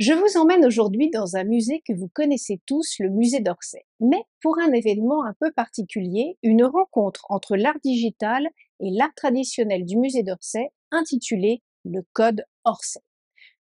Je vous emmène aujourd'hui dans un musée que vous connaissez tous, le musée d'Orsay. Mais pour un événement un peu particulier, une rencontre entre l'art digital et l'art traditionnel du musée d'Orsay, intitulé le Code Orsay.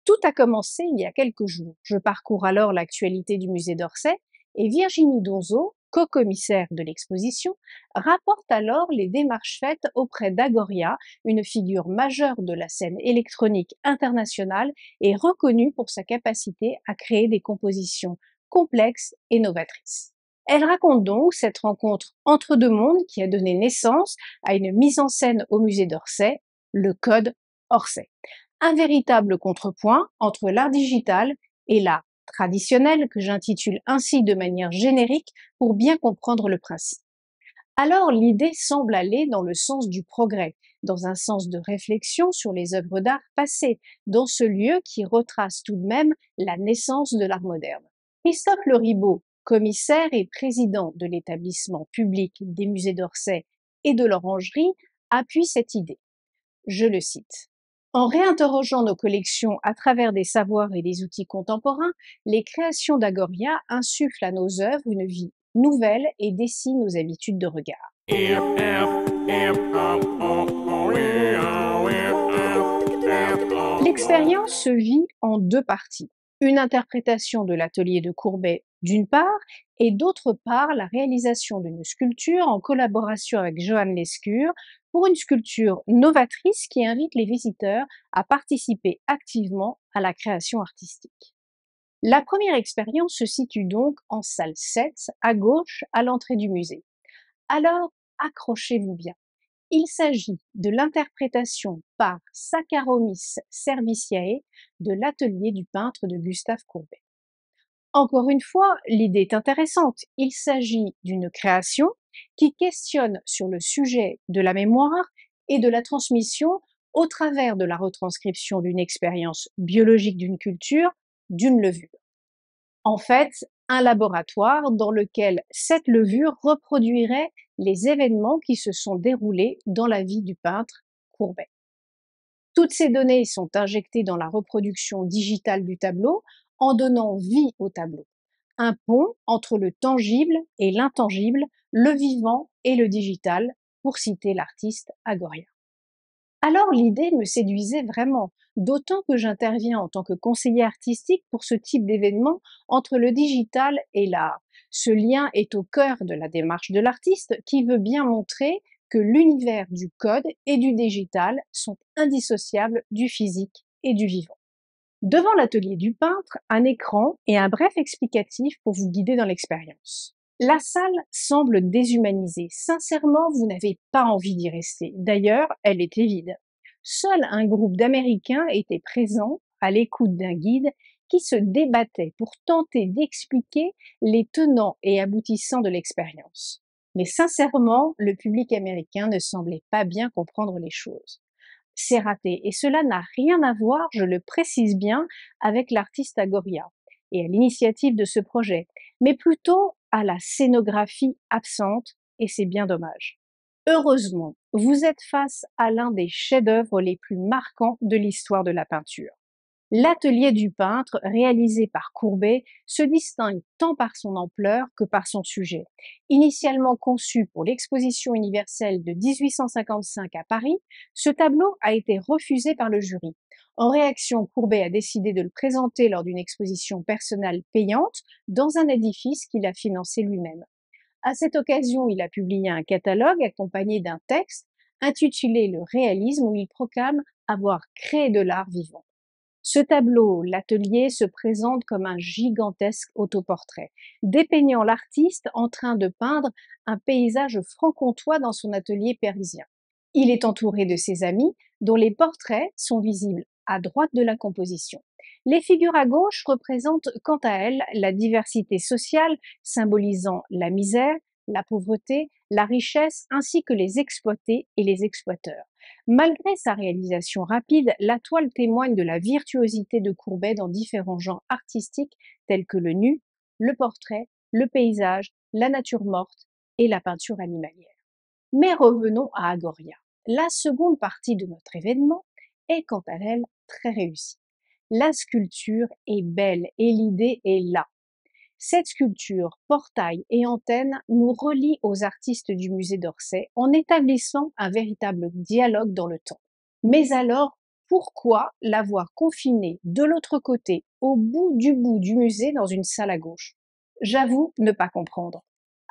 Tout a commencé il y a quelques jours. Je parcours alors l'actualité du musée d'Orsay et Virginie Donzo, co-commissaire de l'exposition, rapporte alors les démarches faites auprès d'Agoria, une figure majeure de la scène électronique internationale et reconnue pour sa capacité à créer des compositions complexes et novatrices. Elle raconte donc cette rencontre entre deux mondes qui a donné naissance à une mise en scène au musée d'Orsay, le Code Orsay. Un véritable contrepoint entre l'art digital et l'art traditionnel que j'intitule ainsi de manière générique pour bien comprendre le principe. Alors l'idée semble aller dans le sens du progrès, dans un sens de réflexion sur les œuvres d'art passées, dans ce lieu qui retrace tout de même la naissance de l'art moderne. Christophe Le Ribaud, commissaire et président de l'établissement public des musées d'Orsay et de l'Orangerie, appuie cette idée. Je le cite. En réinterrogeant nos collections à travers des savoirs et des outils contemporains, les créations d'Agoria insufflent à nos œuvres une vie nouvelle et dessinent nos habitudes de regard. L'expérience se vit en deux parties. Une interprétation de l'atelier de Courbet d'une part, et d'autre part la réalisation d'une sculpture en collaboration avec Johann Lescure pour une sculpture novatrice qui invite les visiteurs à participer activement à la création artistique. La première expérience se situe donc en salle 7, à gauche, à l'entrée du musée. Alors, accrochez-vous bien. Il s'agit de l'interprétation par Saccharomyces cerevisiae de l'atelier du peintre de Gustave Courbet. Encore une fois, l'idée est intéressante. Il s'agit d'une création qui questionne sur le sujet de la mémoire et de la transmission au travers de la retranscription d'une expérience biologique d'une culture, d'une levure. En fait, un laboratoire dans lequel cette levure reproduirait les événements qui se sont déroulés dans la vie du peintre Courbet. Toutes ces données sont injectées dans la reproduction digitale du tableau en donnant vie au tableau. Un pont entre le tangible et l'intangible, le vivant et le digital, pour citer l'artiste Agoria. Alors l'idée me séduisait vraiment, d'autant que j'interviens en tant que conseiller artistique pour ce type d'événement entre le digital et l'art. Ce lien est au cœur de la démarche de l'artiste qui veut bien montrer que l'univers du code et du digital sont indissociables du physique et du vivant. Devant l'atelier du peintre, un écran et un bref explicatif pour vous guider dans l'expérience. La salle semble déshumanisée. Sincèrement, vous n'avez pas envie d'y rester. D'ailleurs, elle était vide. Seul un groupe d'Américains était présent à l'écoute d'un guide qui se débattait pour tenter d'expliquer les tenants et aboutissants de l'expérience. Mais sincèrement, le public américain ne semblait pas bien comprendre les choses. C'est raté, et cela n'a rien à voir, je le précise bien, avec l'artiste Agoria et à l'initiative de ce projet, mais plutôt à la scénographie absente, et c'est bien dommage. Heureusement, vous êtes face à l'un des chefs-d'œuvre les plus marquants de l'histoire de la peinture. L'atelier du peintre, réalisé par Courbet, se distingue tant par son ampleur que par son sujet. Initialement conçu pour l'exposition universelle de 1855 à Paris, ce tableau a été refusé par le jury. En réaction, Courbet a décidé de le présenter lors d'une exposition personnelle payante dans un édifice qu'il a financé lui-même. À cette occasion, il a publié un catalogue accompagné d'un texte intitulé Le réalisme où il proclame avoir créé de l'art vivant. Ce tableau, l'atelier, se présente comme un gigantesque autoportrait, dépeignant l'artiste en train de peindre un paysage franc-comtois dans son atelier parisien. Il est entouré de ses amis, dont les portraits sont visibles à droite de la composition. Les figures à gauche représentent quant à elles la diversité sociale, symbolisant la misère, la pauvreté, la richesse, ainsi que les exploités et les exploiteurs. Malgré sa réalisation rapide, la toile témoigne de la virtuosité de Courbet dans différents genres artistiques tels que le nu, le portrait, le paysage, la nature morte et la peinture animalière. Mais revenons à Agoria. La seconde partie de notre événement est quant à elle très réussie. La sculpture est belle et l'idée est là. Cette sculpture, portail et antenne nous relie aux artistes du musée d'Orsay en établissant un véritable dialogue dans le temps. Mais alors, pourquoi l'avoir confinée de l'autre côté, au bout du musée dans une salle à gauche? J'avoue ne pas comprendre.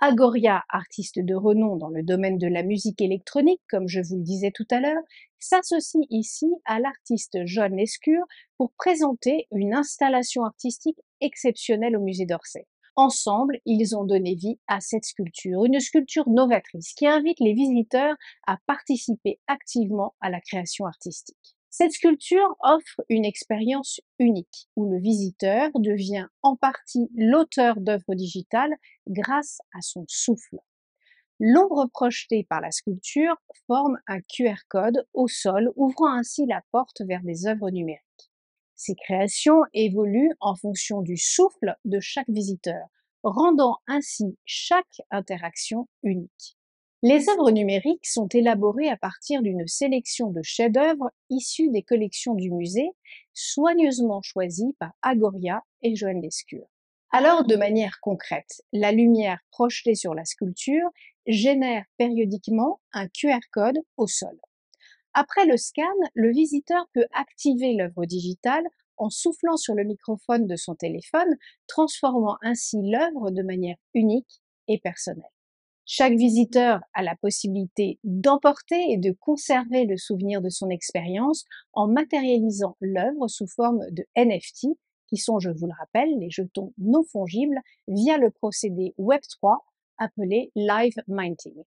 Agoria, artiste de renom dans le domaine de la musique électronique, comme je vous le disais tout à l'heure, s'associe ici à l'artiste Joan Lescure pour présenter une installation artistique exceptionnelle au musée d'Orsay. Ensemble, ils ont donné vie à cette sculpture, une sculpture novatrice qui invite les visiteurs à participer activement à la création artistique. Cette sculpture offre une expérience unique où le visiteur devient en partie l'auteur d'œuvres digitales grâce à son souffle. L'ombre projetée par la sculpture forme un QR code au sol, ouvrant ainsi la porte vers des œuvres numériques. Ces créations évoluent en fonction du souffle de chaque visiteur, rendant ainsi chaque interaction unique. Les œuvres numériques sont élaborées à partir d'une sélection de chefs-d'œuvre issus des collections du musée, soigneusement choisis par Agoria et Joan Lescure. Alors, de manière concrète, la lumière projetée sur la sculpture génère périodiquement un QR code au sol. Après le scan, le visiteur peut activer l'œuvre digitale en soufflant sur le microphone de son téléphone, transformant ainsi l'œuvre de manière unique et personnelle. Chaque visiteur a la possibilité d'emporter et de conserver le souvenir de son expérience en matérialisant l'œuvre sous forme de NFT, qui sont, je vous le rappelle, les jetons non fongibles via le procédé Web3 appelé Live Minting.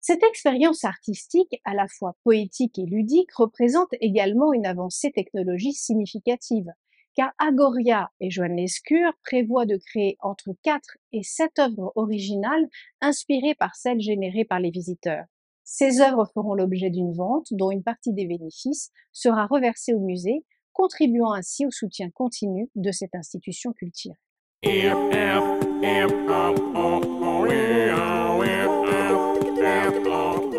Cette expérience artistique, à la fois poétique et ludique, représente également une avancée technologique significative, car Agoria et Joan Lescure prévoient de créer entre 4 et 7 œuvres originales inspirées par celles générées par les visiteurs. Ces œuvres feront l'objet d'une vente dont une partie des bénéfices sera reversée au musée, contribuant ainsi au soutien continu de cette institution culturelle.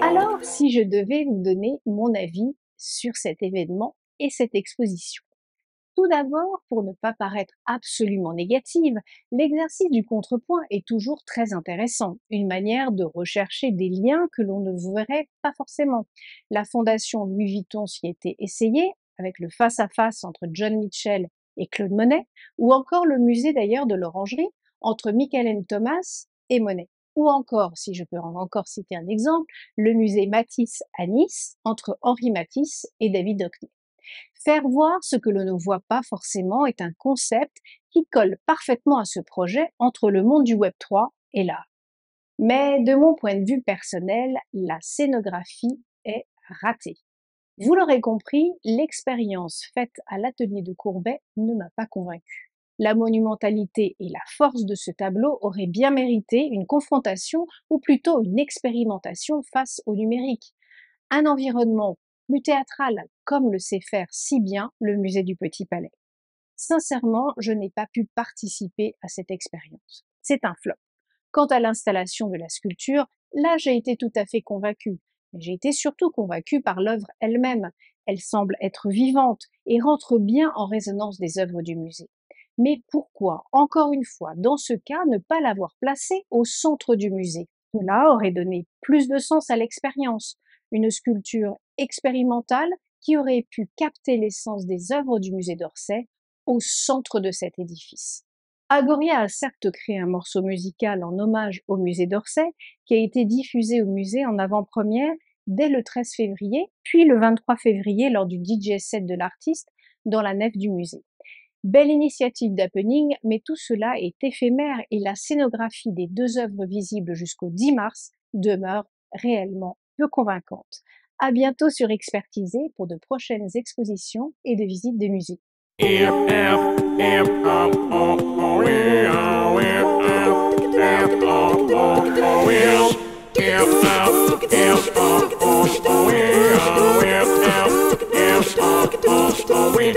Alors, si je devais vous donner mon avis sur cet événement et cette exposition. Tout d'abord, pour ne pas paraître absolument négative, l'exercice du contrepoint est toujours très intéressant, une manière de rechercher des liens que l'on ne verrait pas forcément. La Fondation Louis Vuitton s'y était essayée, avec le face-à-face entre John Mitchell et Claude Monet, ou encore le musée d'ailleurs de l'Orangerie, entre Michael Thomas et Monet. Ou encore, si je peux encore citer un exemple, le musée Matisse à Nice, entre Henri Matisse et David Hockney. Faire voir ce que l'on ne voit pas forcément est un concept qui colle parfaitement à ce projet entre le monde du Web3 et l'art. Mais de mon point de vue personnel, la scénographie est ratée. Vous l'aurez compris, l'expérience faite à l'atelier de Courbet ne m'a pas convaincue. La monumentalité et la force de ce tableau auraient bien mérité une confrontation ou plutôt une expérimentation face au numérique. Un environnement plus théâtral, comme le sait faire si bien le musée du Petit Palais. Sincèrement, je n'ai pas pu participer à cette expérience. C'est un flop. Quant à l'installation de la sculpture, là j'ai été tout à fait convaincue. Mais j'ai été surtout convaincue par l'œuvre elle-même. Elle semble être vivante et rentre bien en résonance des œuvres du musée. Mais pourquoi, encore une fois, dans ce cas, ne pas l'avoir placée au centre du musée? Cela aurait donné plus de sens à l'expérience. Une sculpture expérimentale qui aurait pu capter l'essence des œuvres du musée d'Orsay au centre de cet édifice. Agoria a certes créé un morceau musical en hommage au musée d'Orsay qui a été diffusé au musée en avant-première dès le 13 février, puis le 23 février lors du DJ set de l'artiste dans la nef du musée. Belle initiative d'happening, mais tout cela est éphémère et la scénographie des 2 œuvres visibles jusqu'au 10 mars demeure réellement peu convaincante. À bientôt sur Expertisé pour de prochaines expositions et de visites de musées. We